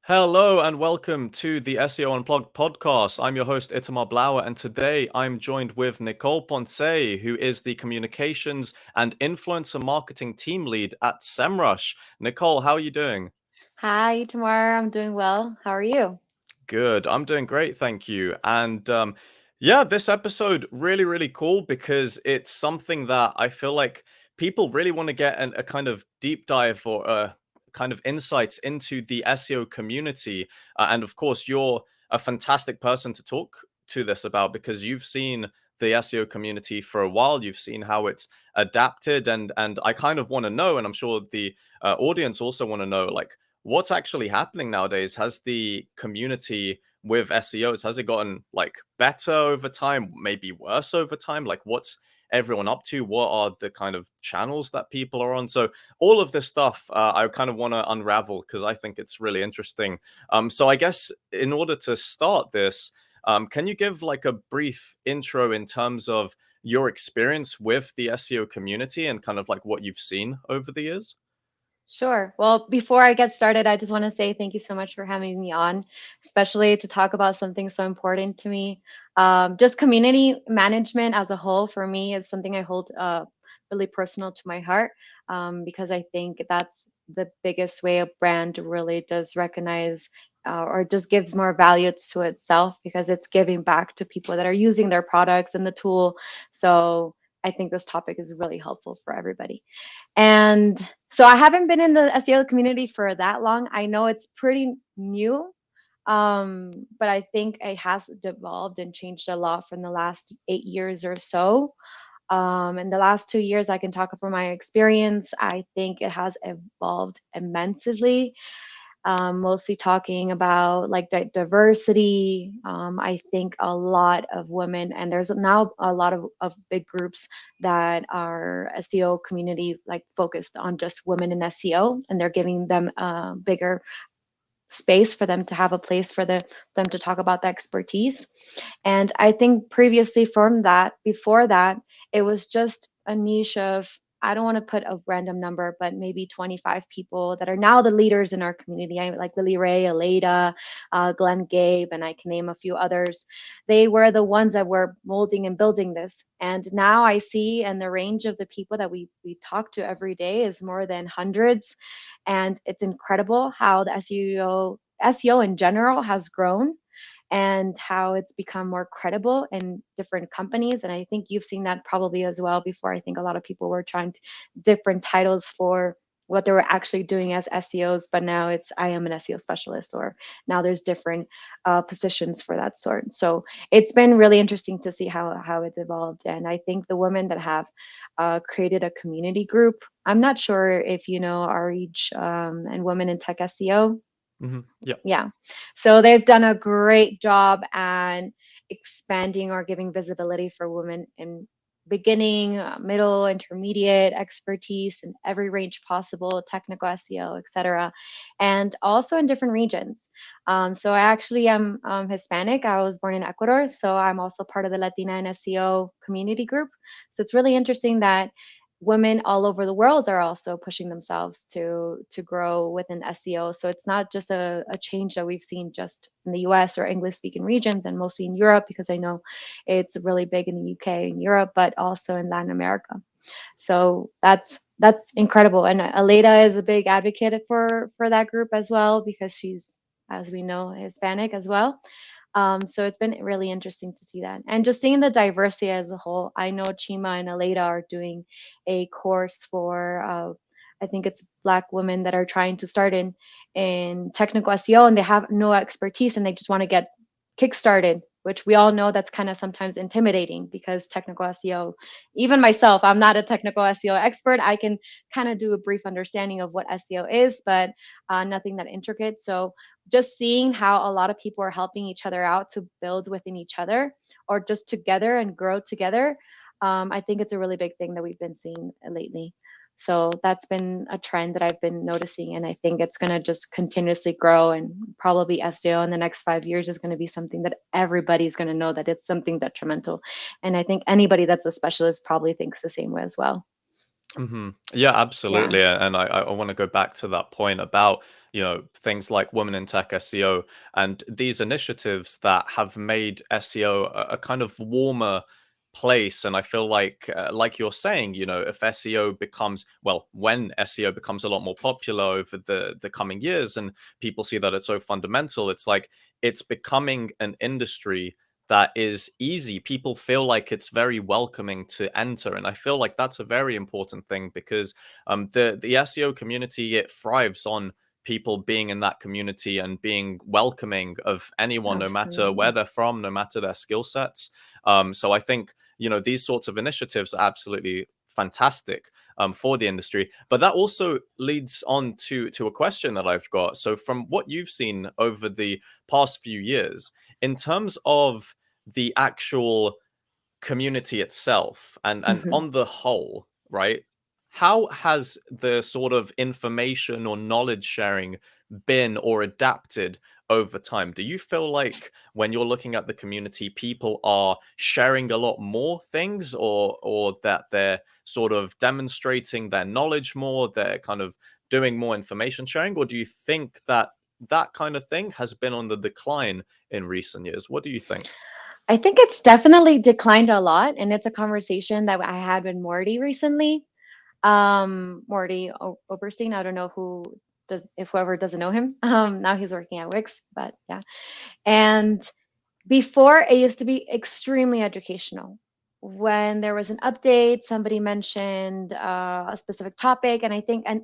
Hello and welcome to the SEO Unplugged podcast. I'm your host, Itamar Blauer, and today I'm joined with Nicole Ponce, who is the communications and influencer marketing team lead at Semrush. Nicole, how are you doing? Hi, Tamara. I'm doing well. How are you? Good. I'm doing great, thank you. And this episode really cool because it's something that I feel like people really want to get a kind of deep dive or kind of insights into the SEO community. And of course, you're a fantastic person to talk to this about because you've seen the SEO community for a while. You've seen how it's adapted, and I kind of want to know, and I'm sure the audience also want to know, like what's actually happening nowadays. Has the community with SEOs, has it gotten like better over time, maybe worse over time? Like what's everyone up to? What are the kind of channels that people are on? So all of this stuff, I kind of want to unravel because I think it's really interesting. So I guess in order to start this, can you give like a brief intro in terms of your experience with the SEO community and kind of like what you've seen over the years? Sure. Well, before I get started, I just want to say thank you so much for having me on, especially to talk about something so important to me. Just community management as a whole for me is something I hold really personal to my heart because I think that's the biggest way a brand really does recognize or just gives more value to itself because it's giving back to people that are using their products and the tool. So I think this topic is really helpful for everybody. And so I haven't been in the SEO community for that long. I know it's pretty new, but I think it has devolved and changed a lot from the last 8 years or so. In the last 2 years, I can talk from my experience. I think it has evolved immensely, mostly talking about like diversity. I think a lot of women, and there's now a lot of big groups that are SEO community like focused on just women in SEO, and they're giving them a bigger space for them to have a place for them to talk about the expertise. And I think previously from that, before that, it was just a niche of, I don't want to put a random number, but maybe 25 people that are now the leaders in our community. I like Lily Ray, Aleda, Glenn Gabe, and I can name a few others. They were the ones that were molding and building this. And now I see, and the range of the people that we talk to every day is more than hundreds, and it's incredible how the SEO in general has grown and how it's become more credible in different companies. And I think you've seen that probably as well before. I think a lot of people were trying different titles for what they were actually doing as SEOs, but now it's I am an SEO specialist, or now there's different positions for that sort. So it's been really interesting to see how it's evolved. And I think the women that have created a community group. I'm not sure if you know RH and Women in Tech SEO. Yeah. Yeah. So they've done a great job at expanding or giving visibility for women in beginning, middle, intermediate expertise in every range possible, technical SEO, etc., and also in different regions. So I actually am Hispanic. I was born in Ecuador, so I'm also part of the Latina and SEO community group. So it's really interesting that women all over the world are also pushing themselves to grow within SEO. So it's not just a change that we've seen just in the US or English speaking regions, and mostly in Europe, because I know it's really big in the UK and Europe, but also in Latin America. So that's incredible. And Aleda is a big advocate for that group as well, because she's, as we know, Hispanic as well. So it's been really interesting to see that. And just seeing the diversity as a whole. I know Chima and Aleda are doing a course for, I think it's Black women that are trying to start in technical SEO, and they have no expertise and they just want to get kickstarted, which we all know that's kind of sometimes intimidating because technical SEO, even myself, I'm not a technical SEO expert. I can kind of do a brief understanding of what SEO is, but nothing that intricate. So just seeing how a lot of people are helping each other out to build within each other or just together and grow together, I think it's a really big thing that we've been seeing lately. So that's been a trend that I've been noticing, and I think it's going to just continuously grow. And probably SEO in the next 5 years is going to be something that everybody's going to know that it's something detrimental. And I think anybody that's a specialist probably thinks the same way as well. Yeah, Yeah. absolutely. And I want to go back to that point about, things like Women in Tech SEO and these initiatives that have made SEO a kind of warmer place. And I feel like you're saying, if SEO becomes, well, when SEO becomes a lot more popular over the coming years, and people see that it's so fundamental, it's like it's becoming an industry that is easy. People feel like it's very welcoming to enter, and I feel like that's a very important thing, because the SEO community, it thrives on people being in that community and being welcoming of anyone, no matter where Absolutely. they're from, no matter their skill sets. So I think these sorts of initiatives are absolutely fantastic for the industry. But that also leads on to a question that I've got. So from what you've seen over the past few years, in terms of the actual community itself and Mhm. on the whole, right? How has the sort of information or knowledge sharing been or adapted over time? Do you feel like when you're looking at the community, people are sharing a lot more things, or that they're sort of demonstrating their knowledge more, they're kind of doing more information sharing, or do you think that that kind of thing has been on the decline in recent years? What do you think? I think it's definitely declined a lot, and it's a conversation that I had with Morty recently. Morty Oberstein. I don't know who does, if whoever doesn't know him. Now he's working at Wix, but yeah. And before, it used to be extremely educational. When there was an update, somebody mentioned a specific topic, and I think, and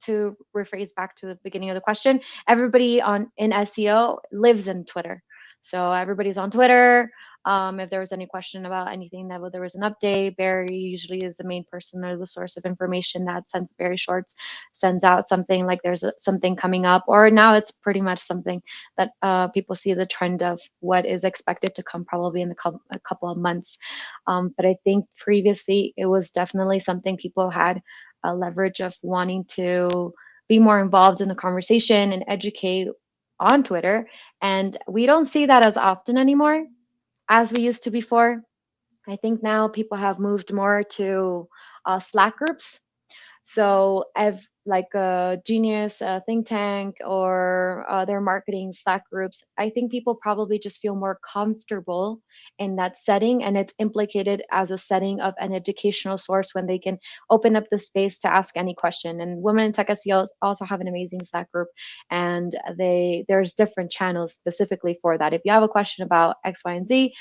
to rephrase back to the beginning of the question, everybody on in SEO lives in Twitter. So everybody's on Twitter. If there was any question about anything that there was an update, Barry usually is the main person or the source of information that sends Barry Shorts, sends out something like there's something coming up, or now it's pretty much something that people see the trend of what is expected to come probably in a couple of months. But I think previously it was definitely something people had a leverage of wanting to be more involved in the conversation and educate on Twitter. And we don't see that as often anymore as we used to before. I think now people have moved more to Slack groups. So I've like a Genius, a think tank, or their marketing Slack groups. I think people probably just feel more comfortable in that setting, and it's implicated as a setting of an educational source when they can open up the space to ask any question. And Women in Tech SEO also have an amazing Slack group, and there's different channels specifically for that. If you have a question about X, Y, and Z,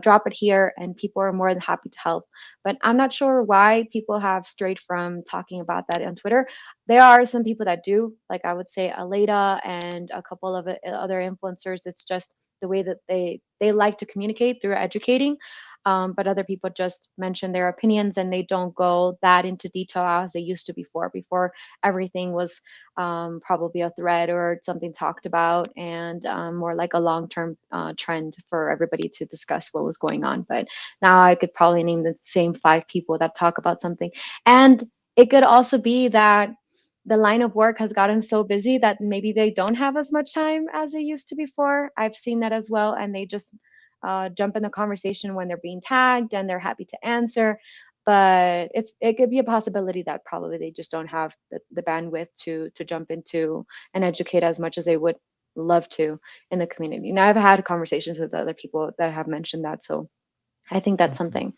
drop it here, and people are more than happy to help. But I'm not sure why people have strayed from talking about that on Twitter. There are some people that do, like I would say Aleda and a couple of other influencers. It's just the way that they like to communicate through educating. But other people just mention their opinions, and they don't go that into detail as they used to before. Before, everything was probably a thread or something talked about, and more like a long-term trend for everybody to discuss what was going on. But now I could probably name the same 5 people that talk about something. And it could also be that the line of work has gotten so busy that maybe they don't have as much time as they used to before. I've seen that as well. And they just jump in the conversation when they're being tagged, and they're happy to answer. But it could be a possibility that probably they just don't have the bandwidth to jump into and educate as much as they would love to in the community. Now, I've had conversations with other people that have mentioned that. So I think that's Mhm. something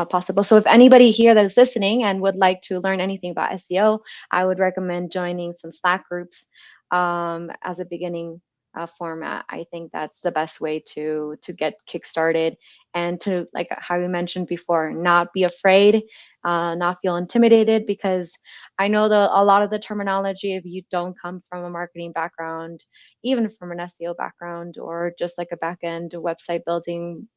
possible. So if anybody here that is listening and would like to learn anything about SEO, I would recommend joining some Slack groups as a beginning format. I think that's the best way to get kickstarted, and to, like how we mentioned before, not be afraid, not feel intimidated, because I know a lot of the terminology, if you don't come from a marketing background, even from an SEO background, or just like a back end website building,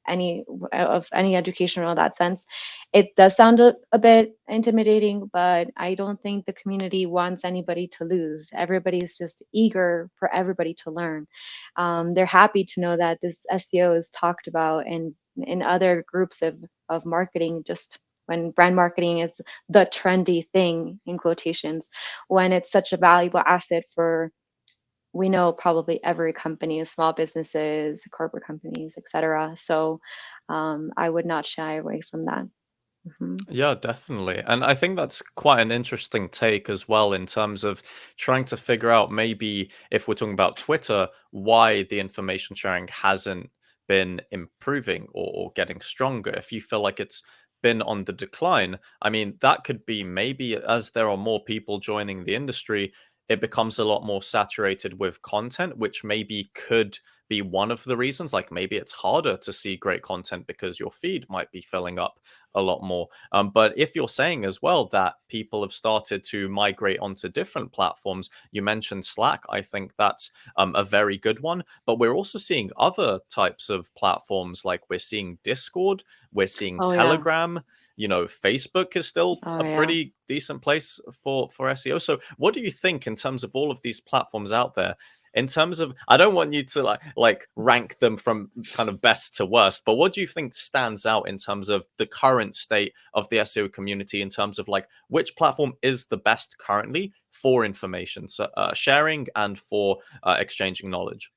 any of any education or that sense, it does sound a bit intimidating. But I don't think the community wants anybody to lose. Everybody's just eager for everybody to learn. They're happy to know that this SEO is talked about in other groups of marketing, just when brand marketing is the trendy thing in quotations, when it's such a valuable asset for, we know, probably every company, small businesses, corporate companies, etc. So I would not shy away from that. Mhm. Yeah, definitely. And I think that's quite an interesting take as well in terms of trying to figure out maybe if we're talking about Twitter, why the information sharing hasn't been improving or getting stronger. If you feel like it's been on the decline, I mean, that could be maybe as there are more people joining the industry, it becomes a lot more saturated with content, which maybe could be one of the reasons. Like maybe it's harder to see great content because your feed might be filling up a lot more. But if you're saying as well that people have started to migrate onto different platforms, you mentioned Slack. I think that's a very good one. But we're also seeing other types of platforms, like we're seeing Discord, we're seeing Oh yeah. Telegram. Facebook is still Oh a yeah. pretty decent place for SEO. So, what do you think in terms of all of these platforms out there? In terms of, I don't want you to like rank them from kind of best to worst, but what do you think stands out in terms of the current state of the SEO community in terms of like which platform is the best currently for information sharing and for exchanging knowledge?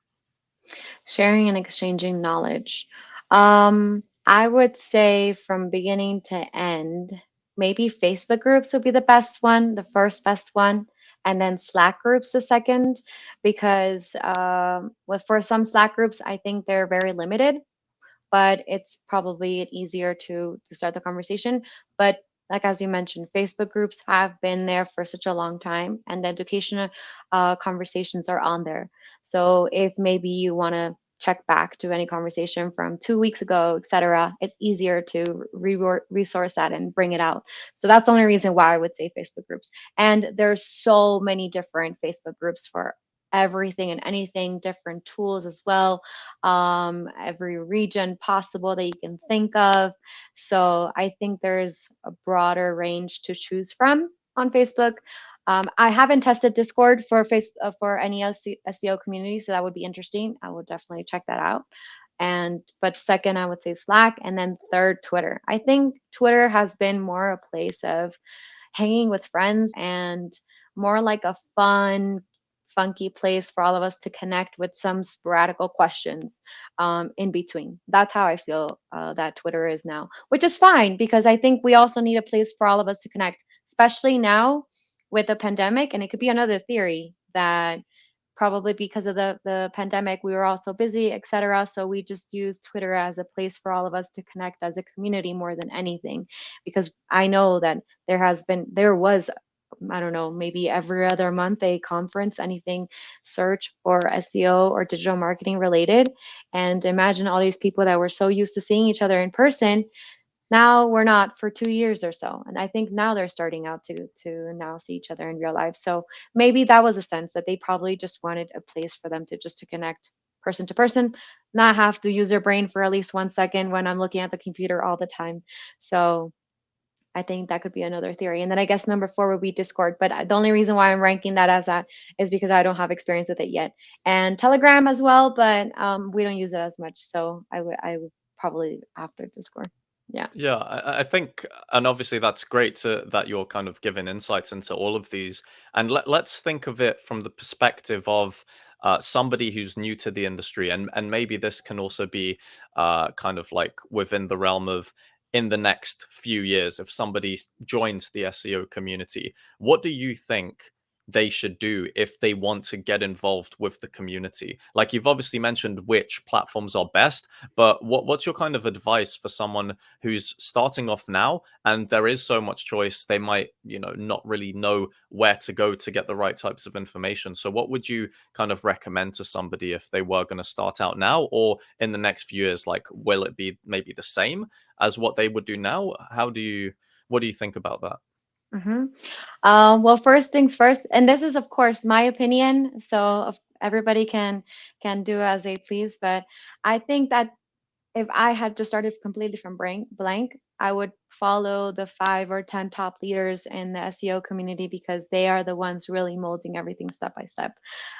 Sharing and exchanging knowledge. I would say from beginning to end, maybe Facebook groups would be the best one, the first best one, and then Slack groups the second, because with for some Slack groups, I think they're very limited, but it's probably easier to start the conversation. But like as you mentioned, Facebook groups have been there for such a long time, and the educational conversations are on there. So if maybe you want to check back to any conversation from 2 weeks ago, etc., it's easier to resource that and bring it out. So that's the only reason why I would say Facebook groups. And there's so many different Facebook groups for everything and anything, different tools as well, every region possible that you can think of. So I think there's a broader range to choose from on Facebook. I haven't tested Discord for any SEO community, so that would be interesting. I will definitely check that out. And but second, I would say Slack, and then third, Twitter. I think Twitter has been more a place of hanging with friends and more like a fun, funky place for all of us to connect with some sporadical questions in between. That's how I feel that Twitter is now, which is fine because I think we also need a place for all of us to connect, especially now with the pandemic. And it could be another theory that probably because of the pandemic we were all so busy, etc., so we just use Twitter as a place for all of us to connect as a community more than anything, because I know that there was, I don't know, maybe every other month a conference, anything search for SEO or digital marketing related. And imagine all these people that were so used to seeing each other in person, now we're not for 2 years or so. And I think now they're starting out to now see each other in real life. So maybe that was a sense that they probably just wanted a place for them to connect person to person, not have to use their brain for at least 1 second when I'm looking at the computer all the time. So I think that could be another theory. And then I guess number four would be Discord. But the only reason why I'm ranking that as that is because I don't have experience with it yet. And Telegram as well, but we don't use it as much. So I would probably after Discord. Yeah. Yeah, I think, and obviously that's great that you're kind of giving insights into all of these. And let's think of it from the perspective of somebody who's new to the industry, and maybe this can also be kind of like within the realm of in the next few years, if somebody joins the SEO community, what do you think they should do if they want to get involved with the community? Like you've obviously mentioned which platforms are best, but what's your kind of advice for someone who's starting off now and there is so much choice, they might not really know where to go to get the right types of information? So what would you kind of recommend to somebody if they were going to start out now or in the next few years? Like, will it be maybe the same as what they would do now? What do you think about that? hmm well, first things first, and this is of course my opinion, so everybody can do as they please. But I think that if I had just started completely from blank, I would follow the 5 or 10 top leaders in the SEO community because they are the ones really molding everything step by step.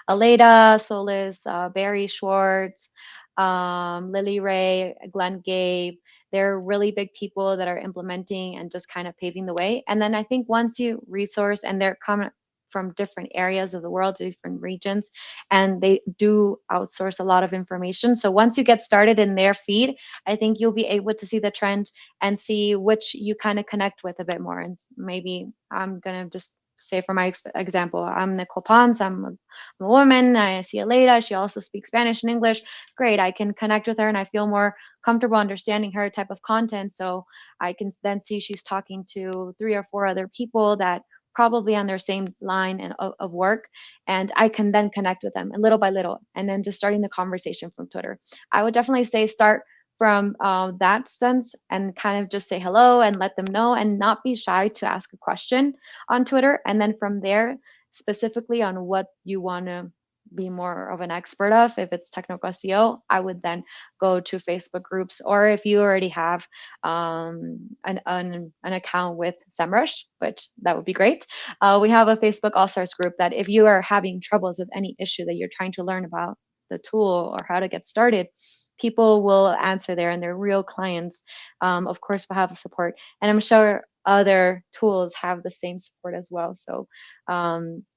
Aleda, Solis, Barry Schwartz, Lily Ray, Glenn Gabe. They're really big people that are implementing and just kind of paving the way. And then I think once you resource and they're coming from different areas of the world, different regions, and they do outsource a lot of information. So once you get started in their feed, I think you'll be able to see the trend and see which you kind of connect with a bit more. And maybe I'm gonna just say for my example, I'm Nicole Ponce. I'm a woman. I see a lady. She also speaks Spanish and English. Great. I can connect with her and I feel more comfortable understanding her type of content. So I can then see she's talking to 3 or 4 other people that probably on their same line of work, and I can then connect with them and little by little, and then just starting the conversation from Twitter. I would definitely say start from that sense and kind of just say hello and let them know and not be shy to ask a question on Twitter. And then from there, specifically on what you want to be more of an expert of, if it's technical SEO, I would then go to Facebook groups, or if you already have an account with Semrush, which that would be great. We have a Facebook All Stars group that if you are having troubles with any issue that you're trying to learn about the tool or how to get started, people will answer there, and they're real clients. Of course, we'll have support, and I'm sure other tools have the same support as well. So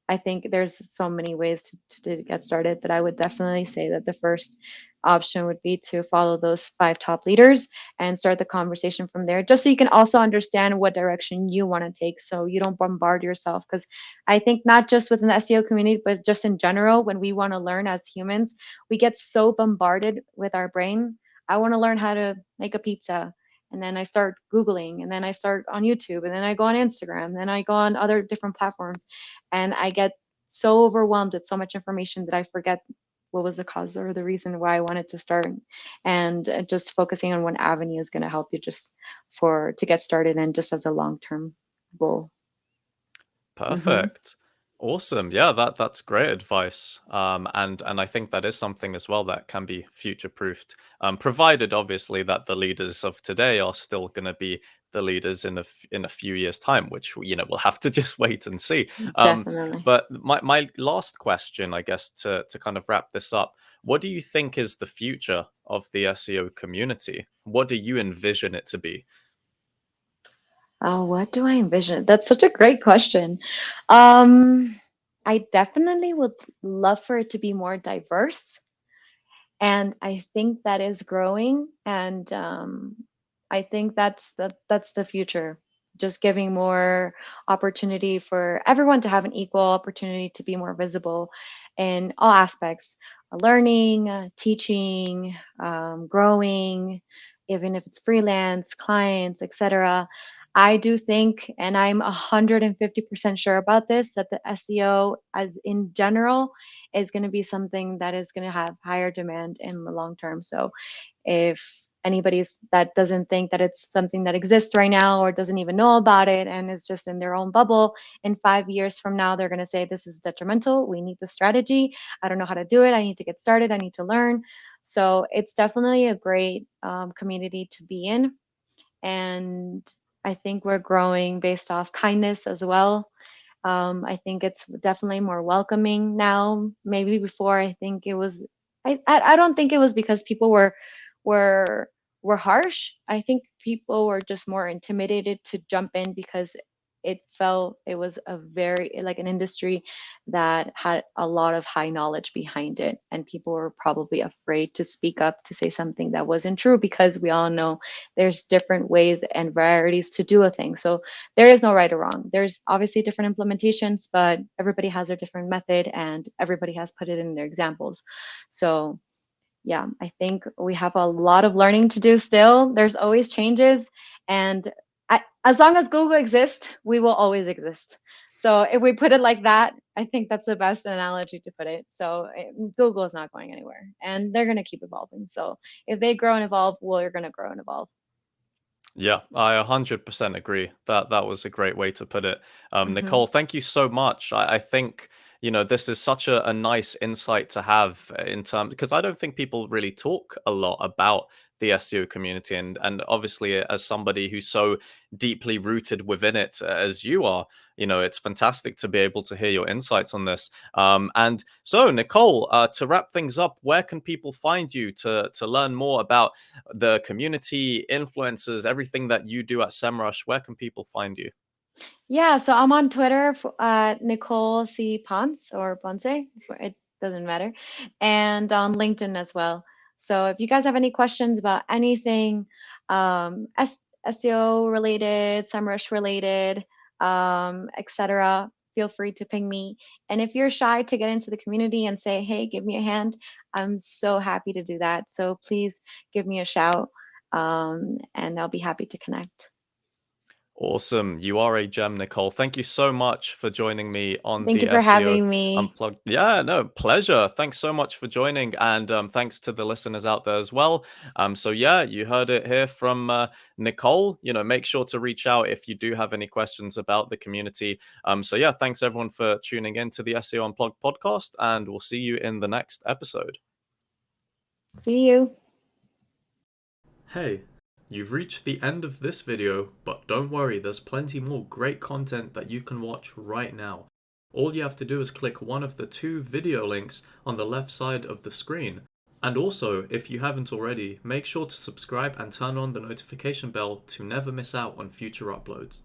I think there's so many ways to get started, but I would definitely say that the first option would be to follow those 5 top leaders and start the conversation from there, just so you can also understand what direction you want to take, so you don't bombard yourself. Because I think not just within the SEO community, but just in general, when we want to learn as humans, we get so bombarded with our brain. I want to learn how to make a pizza, and then I start Googling, and then I start on YouTube, and then I go on Instagram, and then I go on other different platforms, and I get so overwhelmed with so much information that I forget what was the cause or the reason why I wanted to start. And just focusing on one avenue is going to help you just to get started and just as a long-term goal. Mm-hmm. Perfect. Awesome. Yeah, that's great advice. And I think that is something as well that can be future proofed, provided obviously that the leaders of today are still going to be the leaders in a few years' time, which we'll have to just wait and see. Definitely. But my last question, I guess, to kind of wrap this up, what do you think is the future of the SEO community? What do you envision it to be? Oh, what do I envision? That's such a great question. Um, I definitely would love for it to be more diverse, and I think that is growing, and I think that's the future. Just giving more opportunity for everyone to have an equal opportunity to be more visible in all aspects: learning, teaching, growing, even if it's freelance, clients, etc. I do think, and I'm 150% sure about this, that the SEO as in general is going to be something that is going to have higher demand in the long term. So if anybody's that doesn't think that it's something that exists right now or doesn't even know about it and is just in their own bubble, in 5 years from now, they're going to say, this is detrimental. We need the strategy. I don't know how to do it. I need to get started. I need to learn. So it's definitely a great community to be in. And I think we're growing based off kindness as well. I think it's definitely more welcoming now. Maybe before, I think it was. I don't think it was because people were were harsh. I think people were just more intimidated to jump in because it felt it was a very like an industry that had a lot of high knowledge behind it, and people were probably afraid to speak up to say something that wasn't true, because we all know there's different ways and varieties to do a thing. So there is no right or wrong. There's obviously different implementations, but everybody has their different method and everybody has put it in their examples. So yeah, I think we have a lot of learning to do still. There's always changes. And as long as Google exists, we will always exist. So if we put it like that, I think that's the best analogy to put it. So Google is not going anywhere, and they're going to keep evolving. So if they grow and evolve, we're going to grow and evolve. Yeah, I 100% agree. That was a great way to put it. Hmm. Nicole, thank you so much. I think, this is such a nice insight to have in terms, because I don't think people really talk a lot about the SEO community. And obviously, as somebody who's so deeply rooted within it as you are, it's fantastic to be able to hear your insights on this. And so, Nicole, to wrap things up, where can people find you to learn more about the community, influencers, everything that you do at Semrush? Where can people find you? Yeah, so I'm on Twitter Nicole Ponce or Ponce, it doesn't matter, and on LinkedIn as well. So if you guys have any questions about anything SEO related, Semrush related, etc., feel free to ping me. And if you're shy to get into the community and say, hey, give me a hand, I'm so happy to do that. So please give me a shout, and I'll be happy to connect. Awesome. You are a gem, Nicole. Thank you so much for joining me on Thank the you for SEO having me. Unplugged. Yeah, no, pleasure. Thanks so much for joining. And thanks to the listeners out there as well. So, yeah, you heard it here from Nicole. Make sure to reach out if you do have any questions about the community. So, yeah, thanks everyone for tuning in to the SEO Unplugged podcast. And we'll see you in the next episode. See you. Hey, you've reached the end of this video, but don't worry, there's plenty more great content that you can watch right now. All you have to do is click one of the two video links on the left side of the screen. And also, if you haven't already, make sure to subscribe and turn on the notification bell to never miss out on future uploads.